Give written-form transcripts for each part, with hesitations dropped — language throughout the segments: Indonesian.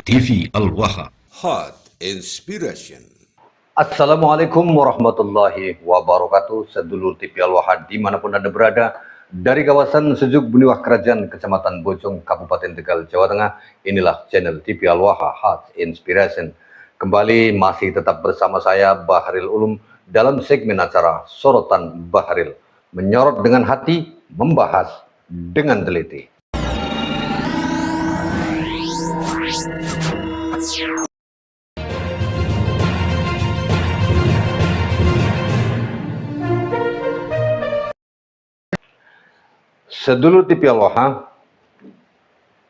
TV Al-Waha. Hot Inspiration. Assalamualaikum warahmatullahi wabarakatuh. Sedulur TV Al-Waha dimanapun Anda berada, dari kawasan Sejuk Beniwah Kerajaan Kecamatan Bojong Kabupaten Tegal Jawa Tengah, inilah channel TV Al-Waha Hot Inspiration. Kembali masih tetap bersama saya Baharil Ulum dalam segmen acara Sorotan Baharil, menyorot dengan hati, membahas dengan teliti. Sedulur TV Al-Waha,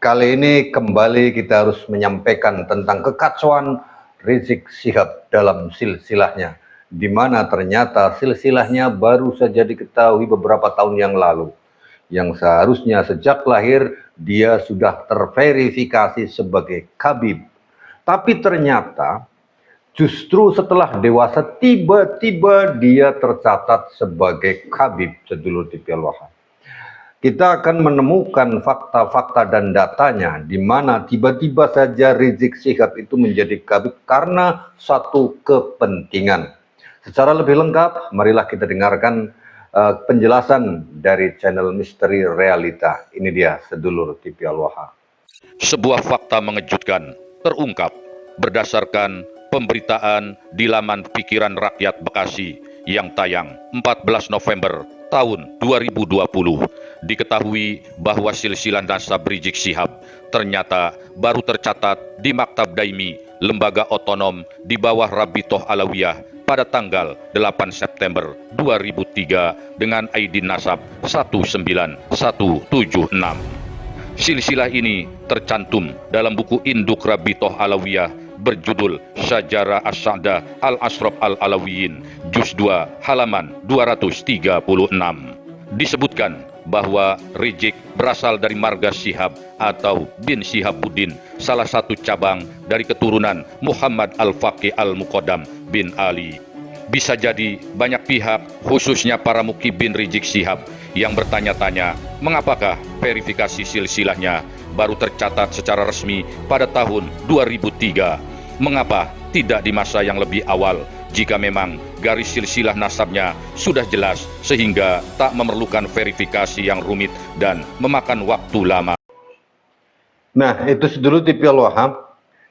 kali ini kembali kita harus menyampaikan tentang kekacauan Rizik Syihab dalam silsilahnya, di mana ternyata silsilahnya baru saja diketahui beberapa tahun yang lalu, yang seharusnya sejak lahir dia sudah terverifikasi sebagai Khabib. Tapi ternyata justru setelah dewasa tiba-tiba dia tercatat sebagai Khabib, sedulur TV Al-Waha. Kita akan menemukan fakta-fakta dan datanya di mana tiba-tiba saja Rizik Syihab itu menjadi Khabib karena satu kepentingan. Secara lebih lengkap, marilah kita dengarkan penjelasan dari channel Misteri Realita. Ini dia, sedulur TV Al-Waha. Sebuah fakta mengejutkan terungkap berdasarkan pemberitaan di laman Pikiran Rakyat Bekasi yang tayang 14 November tahun 2020. Diketahui bahwa silsilah nasab Rizik Syihab ternyata baru tercatat di Maktab Daimi, lembaga otonom di bawah Rabitoh Alawiyah pada tanggal 8 September 2003 dengan ID nasab 19176. Silsilah ini tercantum dalam buku induk Rabitoh Alawiyah berjudul Syajarah As-Sa'dah Al-Ashraf Al-Alawiyin, Juz 2, halaman 236. Disebutkan bahwa Rizik berasal dari marga Syihab atau bin Syihabuddin, salah satu cabang dari keturunan Muhammad Al-Faqih Al-Muqaddam bin Ali. Bisa jadi banyak pihak, khususnya para mukibin Rizik Syihab, yang bertanya-tanya mengapakah verifikasi silsilahnya baru tercatat secara resmi pada tahun 2003. Mengapa tidak di masa yang lebih awal, jika memang garis silsilah nasabnya sudah jelas sehingga tak memerlukan verifikasi yang rumit dan memakan waktu lama. Nah, itu sedulur TV Al-Waha,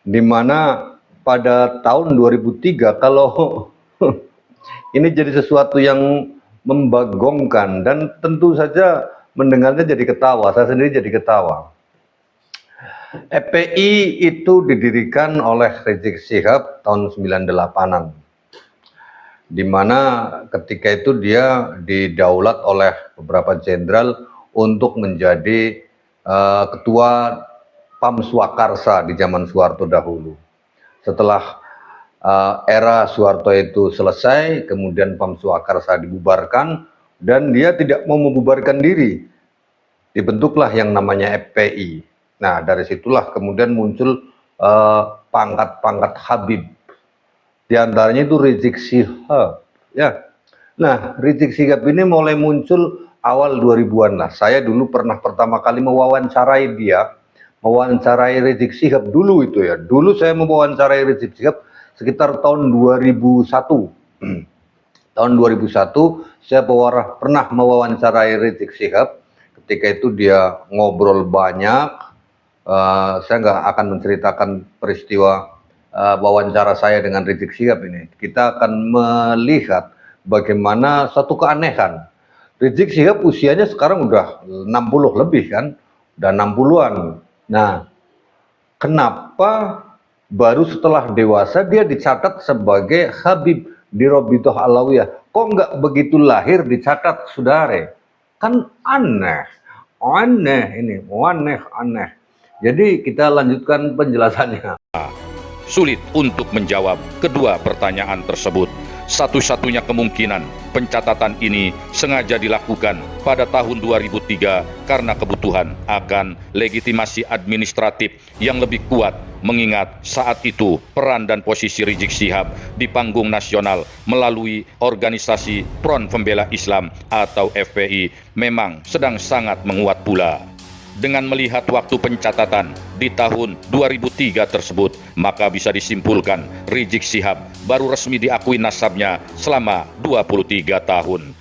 di mana pada tahun 2003, kalau ini jadi sesuatu yang membagongkan dan tentu saja mendengarnya jadi ketawa, saya sendiri jadi ketawa. FPI itu didirikan oleh Rizik Syihab tahun 98-an, di mana ketika itu dia didaulat oleh beberapa jenderal untuk menjadi ketua PAM Swakarsa di zaman Soeharto dahulu. Setelah era Soeharto itu selesai, kemudian PAM Swakarsa dibubarkan dan dia tidak mau membubarkan diri. Dibentuklah yang namanya FPI. Nah, dari situlah kemudian muncul pangkat-pangkat Habib. Di antaranya itu Rizik Syihab. Ya. Nah, Rizik Syihab ini mulai muncul awal 2000-an lah. Saya dulu pernah pertama kali mewawancarai dia, mewawancarai Rizik Syihab dulu itu ya. Dulu saya mewawancarai Rizik Syihab sekitar tahun 2001. Tahun 2001 saya pernah mewawancarai Rizik Syihab. Ketika itu dia ngobrol banyak. Saya nggak akan menceritakan peristiwa wawancara saya dengan Rizik Syihab ini. Kita akan melihat bagaimana satu keanehan. Rizik Syihab usianya sekarang udah 60 lebih kan, udah 60-an. Nah, kenapa baru setelah dewasa dia dicatat sebagai Khabib di Rabitoh Alawiyah? Kok nggak begitu lahir dicatat, saudara? Kan aneh ini, aneh. Jadi kita lanjutkan penjelasannya. Sulit untuk menjawab kedua pertanyaan tersebut. Satu-satunya kemungkinan pencatatan ini sengaja dilakukan pada tahun 2003 karena kebutuhan akan legitimasi administratif yang lebih kuat, mengingat saat itu peran dan posisi Rizik Syihab di panggung nasional melalui organisasi Front Pembela Islam atau FPI memang sedang sangat menguat pula. Dengan melihat waktu pencatatan di tahun 2003 tersebut, maka bisa disimpulkan Rizik Syihab baru resmi diakui nasabnya selama 23 tahun.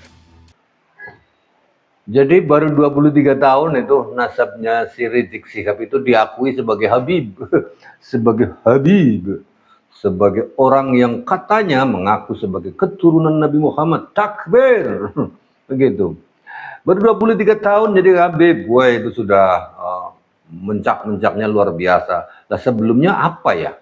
Jadi baru 23 tahun itu nasabnya si Rizik Syihab itu diakui sebagai Habib. Sebagai orang yang katanya mengaku sebagai keturunan Nabi Muhammad. Takbir. Begitu. Baru 23 tahun jadi Habib. Wah, itu sudah mencak-mencaknya luar biasa. Nah, sebelumnya apa ya?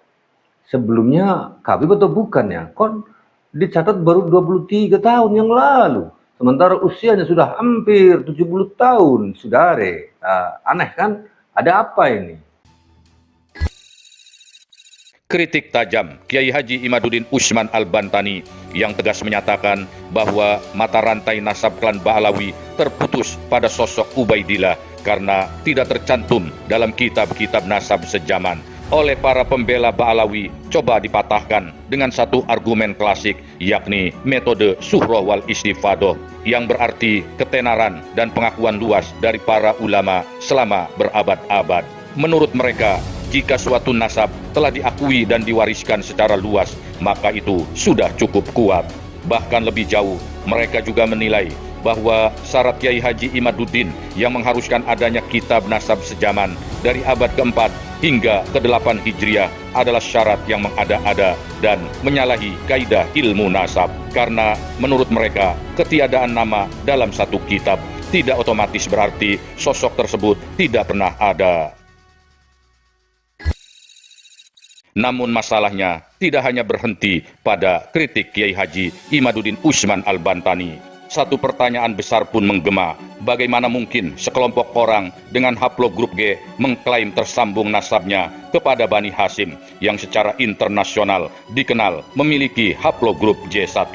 Sebelumnya Habib atau bukan ya? Kon dicatat baru 23 tahun yang lalu. Sementara usianya sudah hampir 70 tahun, saudare. Aneh kan? Ada apa ini? Kritik tajam Kiai Haji Imaduddin Usman Al-Bantani yang tegas menyatakan bahwa mata rantai nasab klan Ba'alawi terputus pada sosok Ubaidillah karena tidak tercantum dalam kitab-kitab nasab sejaman. Oleh para pembela Ba'alawi coba dipatahkan dengan satu argumen klasik, yakni metode suhroh wal istifadoh, yang berarti ketenaran dan pengakuan luas dari para ulama selama berabad-abad. Menurut mereka, jika suatu nasab telah diakui dan diwariskan secara luas, maka itu sudah cukup kuat. Bahkan lebih jauh, mereka juga menilai bahwa syarat Kiai Haji Imaduddin yang mengharuskan adanya kitab nasab sejaman dari abad ke-4 hingga ke-8 Hijriah adalah syarat yang mengada-ada dan menyalahi kaidah ilmu nasab. Karena menurut mereka, ketiadaan nama dalam satu kitab tidak otomatis berarti sosok tersebut tidak pernah ada. Namun masalahnya tidak hanya berhenti pada kritik Kiai Haji Imaduddin Usman Al-Bantani. Satu pertanyaan besar pun menggema, bagaimana mungkin sekelompok orang dengan haplogrup G mengklaim tersambung nasabnya kepada Bani Hasyim yang secara internasional dikenal memiliki haplogrup J1.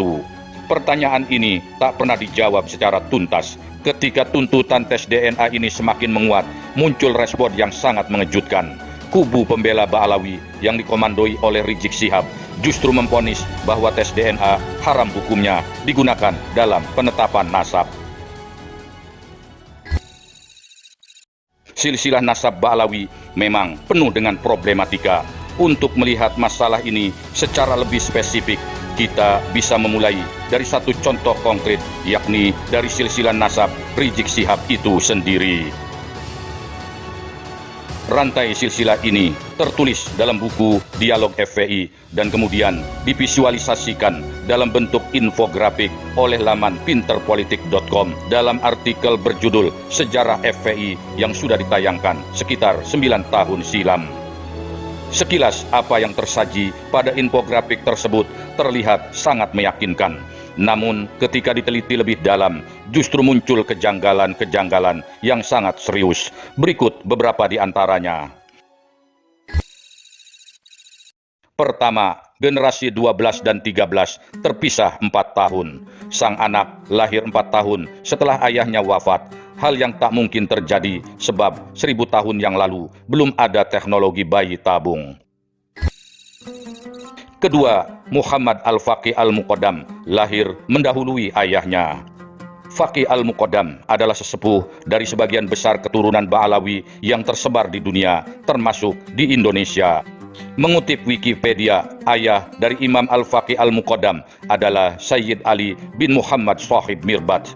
Pertanyaan ini tak pernah dijawab secara tuntas. Ketika tuntutan tes DNA ini semakin menguat, muncul respon yang sangat mengejutkan. Kubu pembela Ba'alawi yang dikomandoi oleh Rizik Syihab justru memvonis bahwa tes DNA haram hukumnya digunakan dalam penetapan nasab. Silsilah nasab Ba'alawi memang penuh dengan problematika. Untuk melihat masalah ini secara lebih spesifik, kita bisa memulai dari satu contoh konkret, yakni dari silsilah nasab Rizik Syihab itu sendiri. Rantai silsilah ini tertulis dalam buku Dialog FPI dan kemudian divisualisasikan dalam bentuk infografik oleh laman pinterpolitik.com dalam artikel berjudul Sejarah FPI yang sudah ditayangkan sekitar 9 tahun silam. Sekilas apa yang tersaji pada infografik tersebut terlihat sangat meyakinkan. Namun ketika diteliti lebih dalam, justru muncul kejanggalan-kejanggalan yang sangat serius. Berikut beberapa di antaranya. Pertama, generasi 12 dan 13 terpisah 4 tahun. Sang anak lahir 4 tahun setelah ayahnya wafat. Hal yang tak mungkin terjadi sebab 1000 tahun yang lalu belum ada teknologi bayi tabung. Kedua, Muhammad Al-Faqih Al-Muqaddam lahir mendahului ayahnya. Faqih Al-Muqaddam adalah sesepuh dari sebagian besar keturunan Ba'alawi yang tersebar di dunia, termasuk di Indonesia. Mengutip Wikipedia, ayah dari Imam Al-Faqih Al-Muqaddam adalah Sayyid Ali bin Muhammad Shahib Mirbat.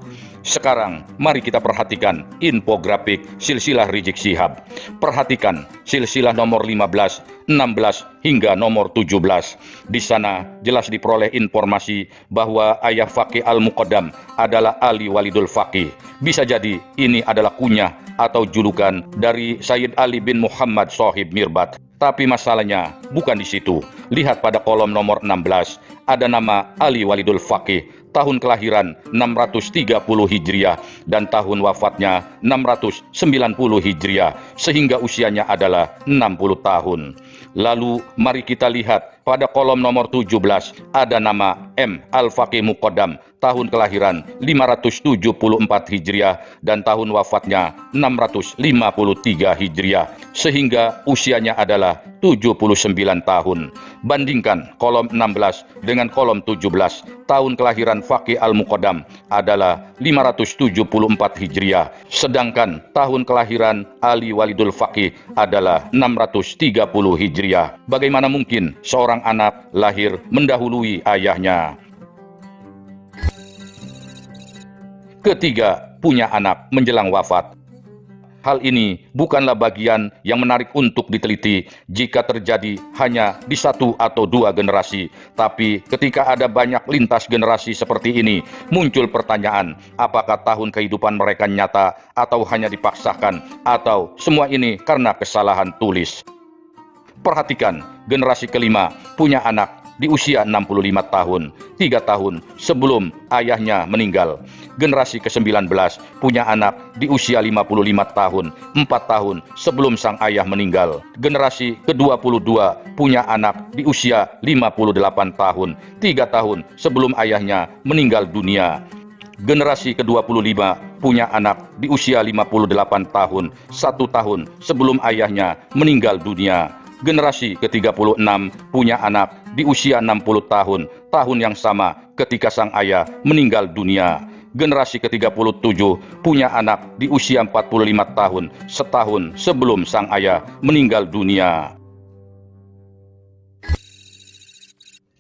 Sekarang, mari kita perhatikan infografik silsilah Rizik Syihab. Perhatikan silsilah nomor 15, 16, hingga nomor 17. Di sana jelas diperoleh informasi bahwa ayah Faqih Al-Muqaddam adalah Ali Walidul Faqih. Bisa jadi ini adalah kunyah atau julukan dari Sayyid Ali bin Muhammad Shahib Mirbat. Tapi masalahnya bukan di situ. Lihat pada kolom nomor 16, ada nama Ali Walidul Faqih. Tahun kelahiran 630 Hijriah dan tahun wafatnya 690 Hijriah, sehingga usianya adalah 60 tahun. Lalu mari kita lihat pada kolom nomor 17 ada nama M. Al-Faqih Muqaddam, tahun kelahiran 574 Hijriah dan tahun wafatnya 653 Hijriah, sehingga usianya adalah 79 tahun. Bandingkan kolom 16 dengan kolom 17. Tahun kelahiran Faqih Al-Muqaddam adalah 574 Hijriah, sedangkan tahun kelahiran Ali Walidul Faqih adalah 630 Hijriah. Bagaimana mungkin seorang anak lahir mendahului ayahnya? Ketiga, punya anak menjelang wafat. Hal ini bukanlah bagian yang menarik untuk diteliti jika terjadi hanya di satu atau dua generasi. Tapi ketika ada banyak lintas generasi seperti ini, muncul pertanyaan, apakah tahun kehidupan mereka nyata atau hanya dipaksakan, atau semua ini karena kesalahan tulis. Perhatikan, generasi kelima punya anak di usia 65 tahun, 3 tahun sebelum ayahnya meninggal. Generasi ke-19 punya anak di usia 55 tahun, 4 tahun sebelum sang ayah meninggal. Generasi ke-22 punya anak di usia 58 tahun, 3 tahun sebelum ayahnya meninggal dunia. Generasi ke-25 punya anak di usia 58 tahun, 1 tahun sebelum ayahnya meninggal dunia. Generasi ke-36 punya anak di usia 60 tahun, tahun yang sama ketika sang ayah meninggal dunia. Generasi ke-37 punya anak di usia 45 tahun, setahun sebelum sang ayah meninggal dunia.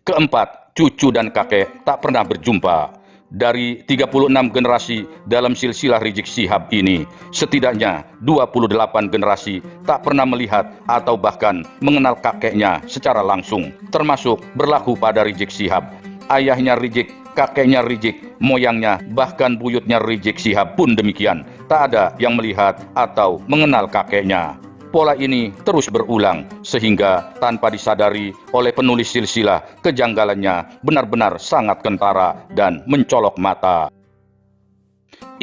Keempat, cucu dan kakek tak pernah berjumpa. Dari 36 generasi dalam silsilah Rizik Syihab ini, setidaknya 28 generasi tak pernah melihat atau bahkan mengenal kakeknya secara langsung, termasuk berlaku pada Rizik Syihab. Ayahnya Rizik, kakeknya Rizik, moyangnya, bahkan buyutnya Rizik Syihab pun demikian. Tak ada yang melihat atau mengenal kakeknya. Pola ini terus berulang sehingga tanpa disadari oleh penulis silsilah, kejanggalannya benar-benar sangat kentara dan mencolok mata.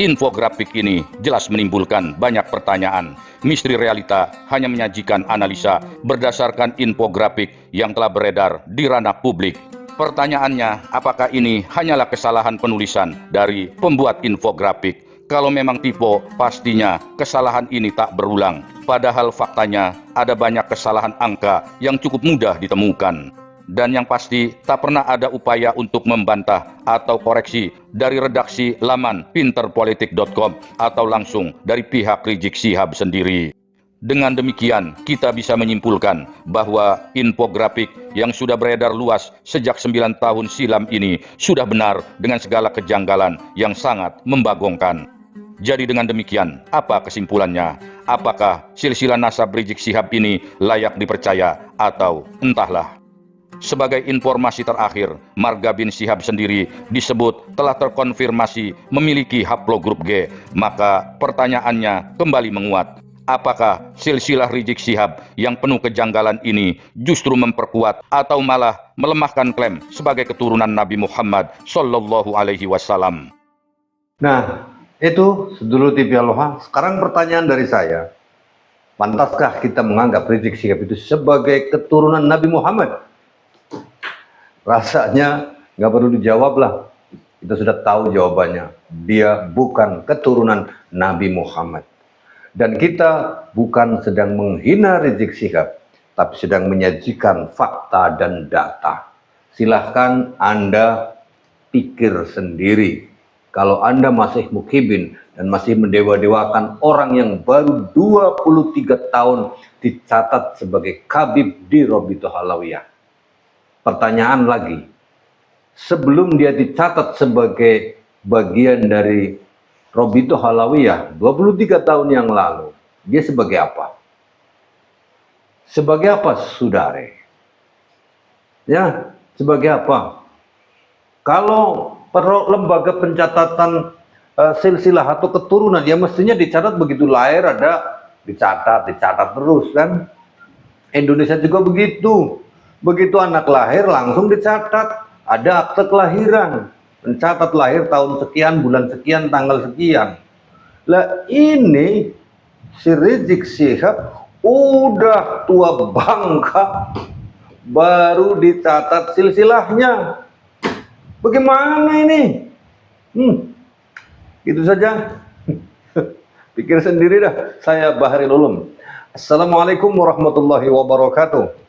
Infografik ini jelas menimbulkan banyak pertanyaan. Misteri Realita hanya menyajikan analisa berdasarkan infografik yang telah beredar di ranah publik. Pertanyaannya, apakah ini hanyalah kesalahan penulisan dari pembuat infografik? Kalau memang tipe, pastinya kesalahan ini tak berulang. Padahal faktanya ada banyak kesalahan angka yang cukup mudah ditemukan. Dan yang pasti tak pernah ada upaya untuk membantah atau koreksi dari redaksi laman pinterpolitik.com atau langsung dari pihak Rizik Syihab sendiri. Dengan demikian, kita bisa menyimpulkan bahwa infografik yang sudah beredar luas sejak 9 tahun silam ini sudah benar dengan segala kejanggalan yang sangat membagongkan. Jadi dengan demikian, apa kesimpulannya? Apakah silsilah nasab Rizik Syihab ini layak dipercaya atau entahlah? Sebagai informasi terakhir, Marga bin Syihab sendiri disebut telah terkonfirmasi memiliki haplogrup G. Maka pertanyaannya kembali menguat. Apakah silsilah Rizik Syihab yang penuh kejanggalan ini justru memperkuat atau malah melemahkan klaim sebagai keturunan Nabi Muhammad Sallallahu Alaihi Wasallam? Nah, itu sedulur TV Aloha. Sekarang pertanyaan dari saya, pantaskah kita menganggap Rizik Syihab itu sebagai keturunan Nabi Muhammad? Rasanya nggak perlu dijawab lah. Kita sudah tahu jawabannya. Dia bukan keturunan Nabi Muhammad. Dan kita bukan sedang menghina Rizik Syihab, tapi sedang menyajikan fakta dan data. Silahkan Anda pikir sendiri. Kalau Anda masih mukibin dan masih mendewa-dewakan orang yang baru 23 tahun dicatat sebagai Khabib di Robitoh Alawiyah. Pertanyaan lagi, sebelum dia dicatat sebagai bagian dari Robitoh Alawiyah 23 tahun yang lalu, dia sebagai apa? Sebagai apa, saudara? Ya, sebagai apa? Kalau lembaga pencatatan silsilah atau keturunan, ya mestinya dicatat begitu lahir ada dicatat terus kan. Indonesia juga begitu. Begitu anak lahir langsung dicatat, ada akte kelahiran, mencatat lahir tahun sekian, bulan sekian, tanggal sekian. Lah ini si Rizik Syihab udah tua bangka baru dicatat silsilahnya. Bagaimana ini? Itu saja. Pikir sendiri dah. Saya Baharil Ulum. Assalamualaikum warahmatullahi wabarakatuh.